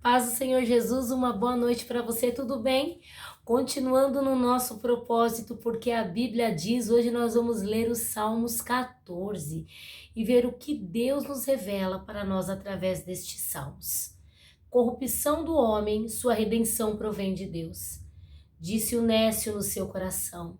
Paz do Senhor Jesus, uma boa noite para você, tudo bem? Continuando no nosso propósito, porque a Bíblia diz, hoje nós vamos ler os Salmos 14 e ver o que Deus nos revela para nós através destes salmos. Corrupção do homem, sua redenção provém de Deus. Disse o nécio no seu coração: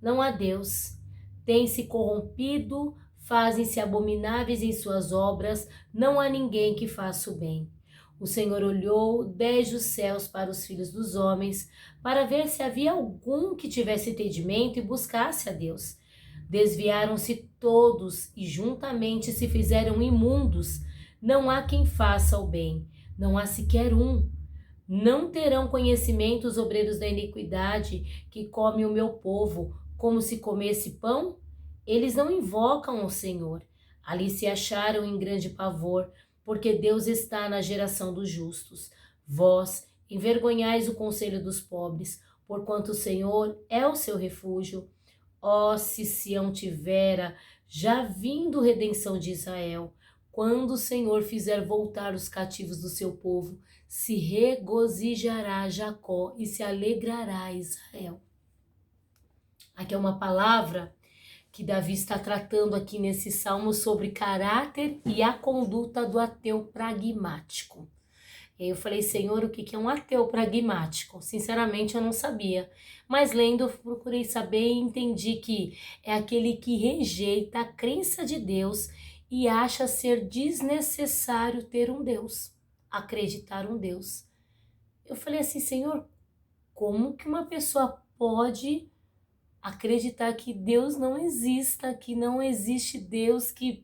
não há Deus. Tem-se corrompido, fazem-se abomináveis em suas obras, não há ninguém que faça o bem. O Senhor olhou desde os céus para os filhos dos homens, para ver se havia algum que tivesse entendimento e buscasse a Deus. Desviaram-se todos e juntamente se fizeram imundos. Não há quem faça o bem, não há sequer um. Não terão conhecimento os obreiros da iniquidade que comem o meu povo, como se comesse pão? Eles não invocam o Senhor. Ali se acharam em grande pavor, porque Deus está na geração dos justos. Vós envergonhais o conselho dos pobres, porquanto o Senhor é o seu refúgio. Ó, se Sião tivera já vindo redenção de Israel, quando o Senhor fizer voltar os cativos do seu povo, se regozijará Jacó e se alegrará Israel. Aqui é uma palavra que Davi está tratando aqui nesse salmo sobre caráter e a conduta do ateu pragmático. E aí eu falei, Senhor, o que é um ateu pragmático? Sinceramente, eu não sabia. Mas lendo, eu procurei saber e entendi que é aquele que rejeita a crença de Deus e acha ser desnecessário ter um Deus, acreditar um Deus. Eu falei assim, Senhor, como que uma pessoa pode acreditar que Deus não exista, que não existe Deus, que...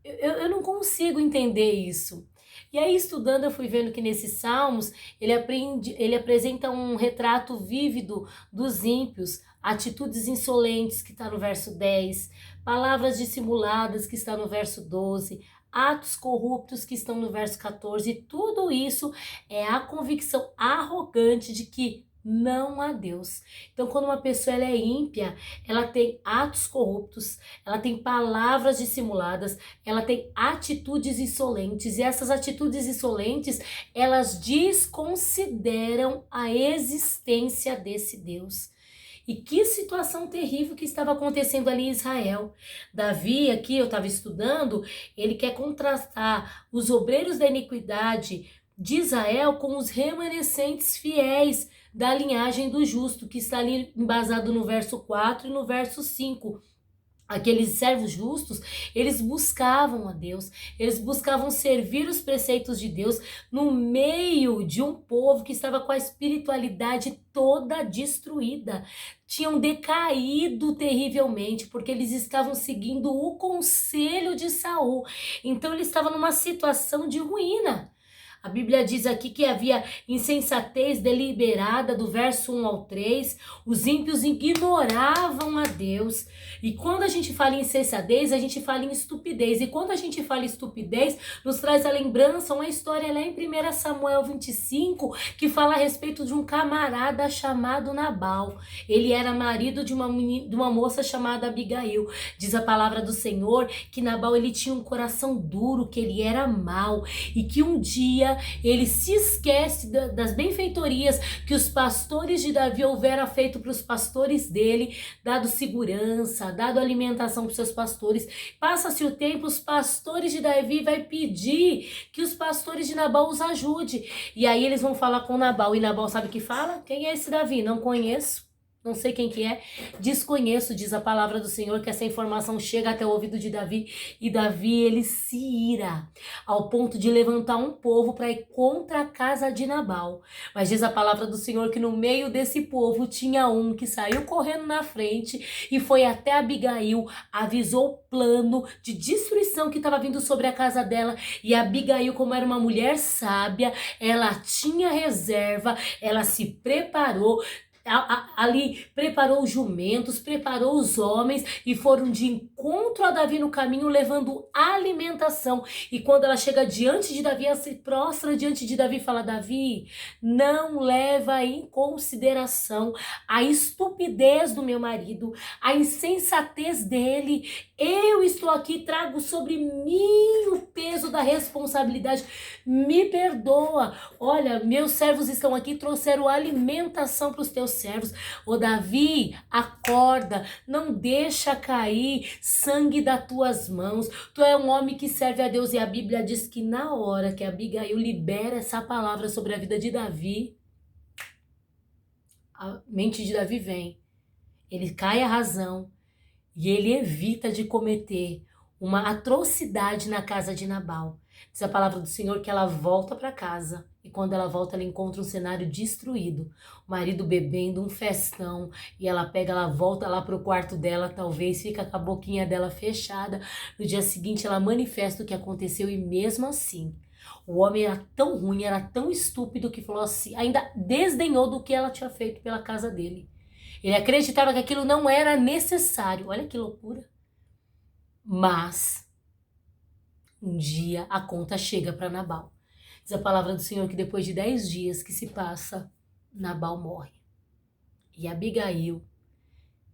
Eu não consigo entender isso. E aí, estudando, eu fui vendo que nesses salmos, ele apresenta um retrato vívido dos ímpios, atitudes insolentes, que está no verso 10, palavras dissimuladas, que está no verso 12, atos corruptos, que estão no verso 14, e tudo isso é a convicção arrogante de que não há Deus. Então, quando uma pessoa ela é ímpia, ela tem atos corruptos, ela tem palavras dissimuladas, ela tem atitudes insolentes, e essas atitudes insolentes, elas desconsideram a existência desse Deus. E que situação terrível que estava acontecendo ali em Israel. Davi, aqui eu estava estudando, ele quer contrastar os obreiros da iniquidade de Israel com os remanescentes fiéis da linhagem do justo, que está ali embasado no verso 4 e no verso 5. Aqueles servos justos, eles buscavam a Deus, eles buscavam servir os preceitos de Deus no meio de um povo que estava com a espiritualidade toda destruída. Tinham decaído terrivelmente, porque eles estavam seguindo o conselho de Saul. Então eles estavam numa situação de ruína. A Bíblia diz aqui que havia insensatez deliberada, do verso 1 ao 3. Os ímpios ignoravam a Deus. E quando a gente fala em insensatez, a gente fala em estupidez. E quando a gente fala em estupidez, nos traz a lembrança, uma história lá em 1 Samuel 25, que fala a respeito de um camarada chamado Nabal. Ele era marido de uma moça chamada Abigail. Diz a palavra do Senhor que Nabal ele tinha um coração duro, que ele era mau e que um dia ele se esquece das benfeitorias que os pastores de Davi houveram feito para os pastores dele, dado segurança, dado alimentação para os seus pastores. Passa-se o tempo, os pastores de Davi vai pedir que os pastores de Nabal os ajude. E aí eles vão falar com Nabal, e Nabal sabe o que fala? Quem é esse Davi? Não conheço. Não sei quem que é, desconheço, diz a palavra do Senhor, que essa informação chega até o ouvido de Davi, e Davi, ele se ira, ao ponto de levantar um povo para ir contra a casa de Nabal. Mas diz a palavra do Senhor que no meio desse povo tinha um que saiu correndo na frente e foi até Abigail, avisou o plano de destruição que estava vindo sobre a casa dela, e Abigail, como era uma mulher sábia, ela tinha reserva, ela se preparou, ali preparou os jumentos, preparou os homens e foram de encontro a Davi no caminho, levando alimentação. E quando ela chega diante de Davi, ela se prostra diante de Davi e fala: Davi, não leva em consideração a estupidez do meu marido, a insensatez dele. Eu estou aqui, trago sobre mim o peso da responsabilidade. Me perdoa. Olha, meus servos estão aqui, trouxeram alimentação para os teus servos. Ô Davi, acorda, não deixa cair sangue das tuas mãos. Tu é um homem que serve a Deus e a Bíblia diz que na hora que Abigail libera essa palavra sobre a vida de Davi, a mente de Davi vem. Ele cai a razão e ele evita de cometer uma atrocidade na casa de Nabal. Diz a palavra do Senhor que ela volta para casa e quando ela volta ela encontra um cenário destruído. O marido bebendo, um festão, e ela volta lá para o quarto dela, talvez fica com a boquinha dela fechada. No dia seguinte ela manifesta o que aconteceu e mesmo assim o homem era tão ruim, era tão estúpido que falou assim, ainda desdenhou do que ela tinha feito pela casa dele. Ele acreditava que aquilo não era necessário. Olha que loucura. Mas um dia a conta chega para Nabal. Diz a palavra do Senhor que depois de 10 dias que se passa, Nabal morre. E Abigail,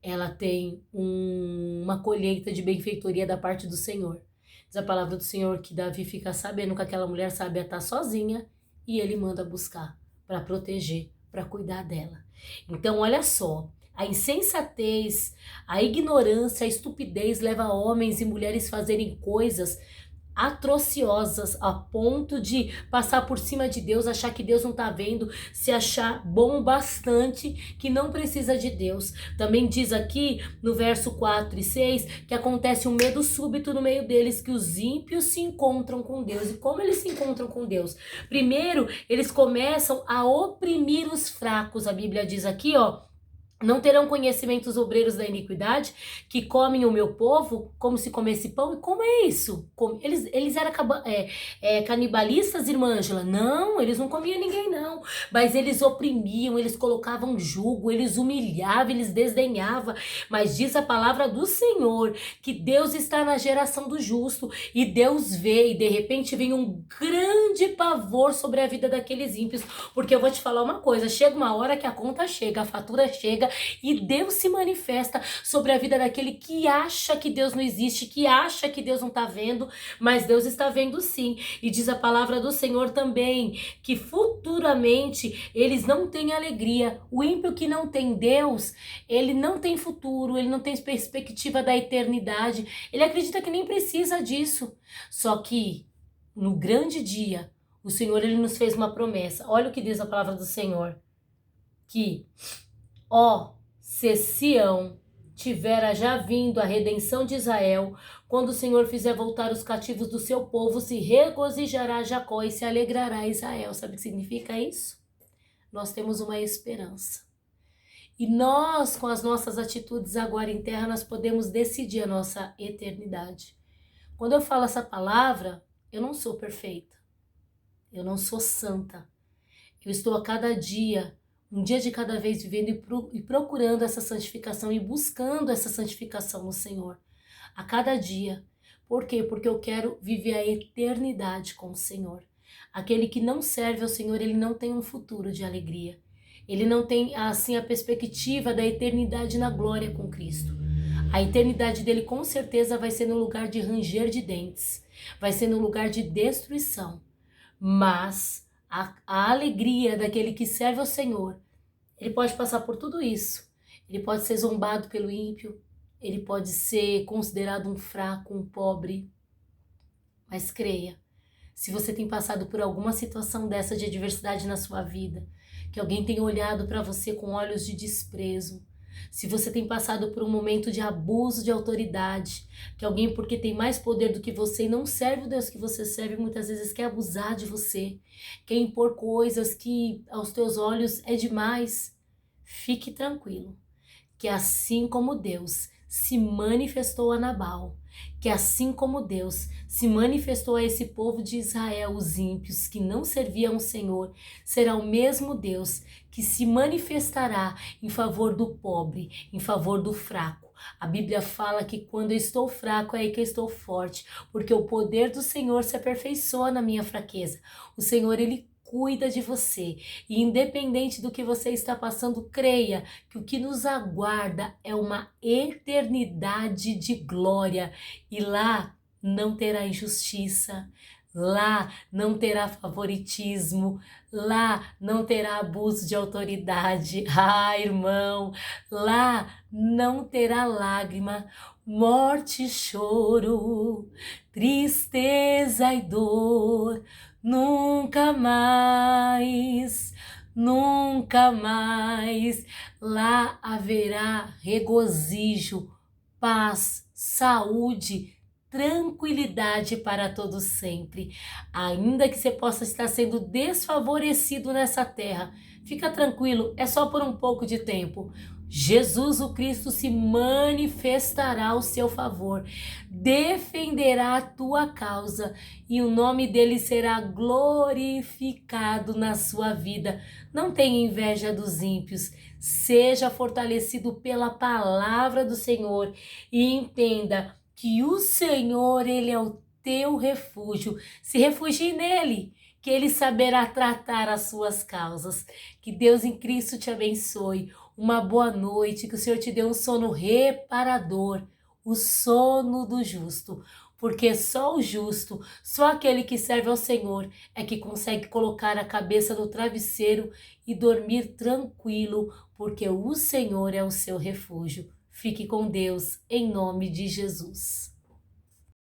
ela tem uma colheita de benfeitoria da parte do Senhor. Diz a palavra do Senhor que Davi fica sabendo que aquela mulher sabia estar sozinha e ele manda buscar para proteger, para cuidar dela. Então, olha só, a insensatez, a ignorância, a estupidez leva homens e mulheres a fazerem coisas atrociosas a ponto de passar por cima de Deus, achar que Deus não tá vendo, se achar bom bastante, que não precisa de Deus. Também diz aqui no verso 4 e 6 que acontece um medo súbito no meio deles, que os ímpios se encontram com Deus. E como eles se encontram com Deus? Primeiro, eles começam a oprimir os fracos. A Bíblia diz aqui, ó, não terão conhecimento os obreiros da iniquidade, que comem o meu povo como se comesse pão. E como é isso? Eles eram canibalistas, irmã Ângela? Não, eles não comiam ninguém, não. Mas eles oprimiam, eles colocavam jugo, eles humilhavam, eles desdenhavam. Mas diz a palavra do Senhor que Deus está na geração do justo. E Deus vê, e de repente vem um grande pavor sobre a vida daqueles ímpios. Porque eu vou te falar uma coisa, chega uma hora que a conta chega, a fatura chega, e Deus se manifesta sobre a vida daquele que acha que Deus não existe, que acha que Deus não está vendo, mas Deus está vendo sim. E diz a palavra do Senhor também, que futuramente eles não têm alegria. O ímpio que não tem Deus, ele não tem futuro, ele não tem perspectiva da eternidade, ele acredita que nem precisa disso. Só que no grande dia, o Senhor ele nos fez uma promessa. Olha o que diz a palavra do Senhor, que se Sião tivera já vindo a redenção de Israel, quando o Senhor fizer voltar os cativos do seu povo, se regozijará Jacó e se alegrará Israel. Sabe o que significa isso? Nós temos uma esperança. E nós, com as nossas atitudes agora em terra, nós podemos decidir a nossa eternidade. Quando eu falo essa palavra, eu não sou perfeita. Eu não sou santa. Eu estou a cada dia, um dia de cada vez, vivendo e procurando essa santificação e buscando essa santificação no Senhor. A cada dia. Por quê? Porque eu quero viver a eternidade com o Senhor. Aquele que não serve ao Senhor, ele não tem um futuro de alegria. Ele não tem, assim, a perspectiva da eternidade na glória com Cristo. A eternidade dele, com certeza, vai ser no lugar de ranger de dentes. Vai ser no lugar de destruição. Mas a alegria daquele que serve ao Senhor, ele pode passar por tudo isso. Ele pode ser zombado pelo ímpio, ele pode ser considerado um fraco, um pobre. Mas creia, se você tem passado por alguma situação dessa de adversidade na sua vida, que alguém tem olhado para você com olhos de desprezo, se você tem passado por um momento de abuso de autoridade, que alguém, porque tem mais poder do que você e não serve o Deus que você serve, muitas vezes quer abusar de você, quer impor coisas que aos teus olhos é demais, fique tranquilo, que assim como Deus se manifestou a Nabal, que assim como Deus se manifestou a esse povo de Israel, os ímpios que não serviam ao Senhor, será o mesmo Deus que se manifestará em favor do pobre, em favor do fraco. A Bíblia fala que quando eu estou fraco é aí que eu estou forte, porque o poder do Senhor se aperfeiçoa na minha fraqueza. O Senhor, ele cuida de você. E independente do que você está passando, creia que o que nos aguarda é uma eternidade de glória. E lá não terá injustiça, lá não terá favoritismo, lá não terá abuso de autoridade. Ah, irmão, lá não terá lágrima, morte, choro, tristeza e dor. Nunca mais, nunca mais. Lá haverá regozijo, paz, saúde, tranquilidade para todos sempre. Ainda que você possa estar sendo desfavorecido nessa terra, fica tranquilo, é só por um pouco de tempo. Jesus o Cristo se manifestará ao seu favor, defenderá a tua causa e o nome dele será glorificado na sua vida. Não tenha inveja dos ímpios, seja fortalecido pela palavra do Senhor e entenda que o Senhor, ele é o teu refúgio. Se refugie nele, que ele saberá tratar as suas causas. Que Deus em Cristo te abençoe. Uma boa noite, que o Senhor te dê um sono reparador, o sono do justo. Porque só o justo, só aquele que serve ao Senhor é que consegue colocar a cabeça no travesseiro e dormir tranquilo, porque o Senhor é o seu refúgio. Fique com Deus, em nome de Jesus.